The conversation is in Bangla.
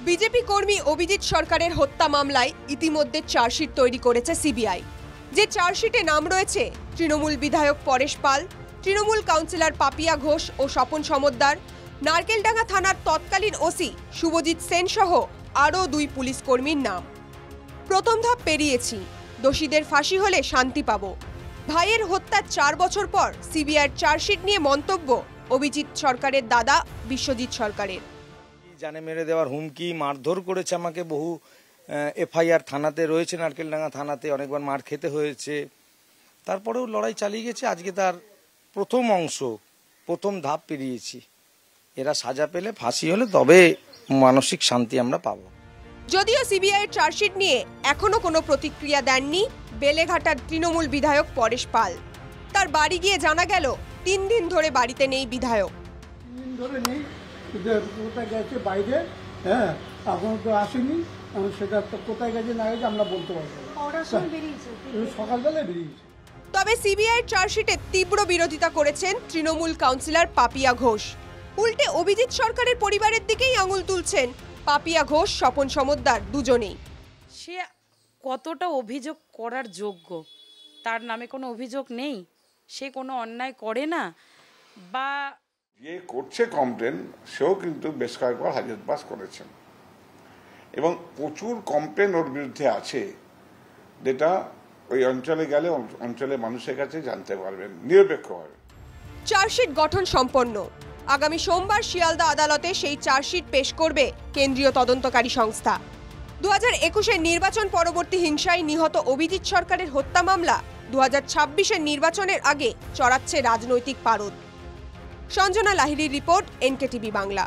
বিজেপি কর্মী অভিজিৎ সরকারের হত্যা মামলায় ইতিমধ্যে চার্জশিট তৈরি করেছে সিবিআই। যে চার্জশিটে নাম রয়েছে তৃণমূল বিধায়ক পরেশ পাল, তৃণমূল কাউন্সিলর পাপিয়া ঘোষ ও স্বপন সমদ্দার, নারকেলডাঙ্গা থানার তৎকালীন ওসি শুভজিৎ সেন সহ আরও 2 পুলিশ কর্মীর নাম। প্রথম ধাপ পেরিয়েছি, দোষীদের ফাঁসি হলে শান্তি পাব। ভাইয়ের হত্যার 4 বছর পর সিবিআইয়ের চার্জশিট নিয়ে মন্তব্য অভিজিৎ সরকারের দাদা বিশ্বজিৎ সরকারের। জানে মেরে দেওয়ার হুমকি, মারধর করেছে আমাকে, বহু এফআইআর থানাতে রয়েছে, নারকেলডাঙ্গা থানাতে অনেকবার মার খেতে হয়েছে। তারপরেও লড়াই চালিয়ে গেছে। আজকে তার প্রথম ধাপ পেরিয়েছি। এরা সাজা পেলে, ফাঁসি হলে তবে মানসিক শান্তি আমরা পাবো। যদিও সিবিআইয়ের চার্জশিট নিয়ে এখনো কোনো প্রতিক্রিয়া দেননি বেলেঘাটার তৃণমূল বিধায়ক পরেশ পাল। তার বাড়ি গিয়ে জানা গেল 3 দিন ধরে বাড়িতে নেই বিধায়ক। 3 দিন ধরে নেই, কোথায় গেছে বাইরে, এখনো তো আসেনি। সেটা তো কোথায় গেছে না গেছে আমরা বলতে পারবো না। সকালবেলায় বেরিয়েছে। তবে সিবিআইয়ের চার্জশিটে তীব্র বিরোধিতা করেছেন তৃণমূল কাউন্সিলর পাপিয়া ঘোষ। উল্টে অভিজিৎ সরকারের পরিবারের দিকেই আঙুল তুলছেন পাপিয়া ঘোষ, স্বপন সমদ্দার দুজনেই। সে কতটা অভিযোগ করার যোগ্য? তার নামে কোনো অভিযোগ নেই, সে কোনো অন্যায় করে না, বা যে করছে কমপ্লেন সেও কিন্তু বেশ কয়েকবার হাজত বাস করেছেন এবং প্রচুর কমপ্লেন ওর বিরুদ্ধে আছে, যেটা ওই অঞ্চলে গেলে অঞ্চলের মানুষের কাছে জানতে পারবেন নিরপেক্ষভাবে। চার্জশিট গঠন সম্পন্ন। আগামী সোমবার শিয়ালদা আদালতে সেই চার্জশিট পেশ করবে কেন্দ্রীয় তদন্তকারী সংস্থা। 2021-এর নির্বাচন পরবর্তী হিংসায় নিহত অভিজিৎ সরকারের হত্যা মামলা 2026-এর নির্বাচনের আগে চড়াচ্ছে রাজনৈতিক পারদ। সঞ্জনা লাহিড়ীর রিপোর্ট, এনকেটিভি বাংলা।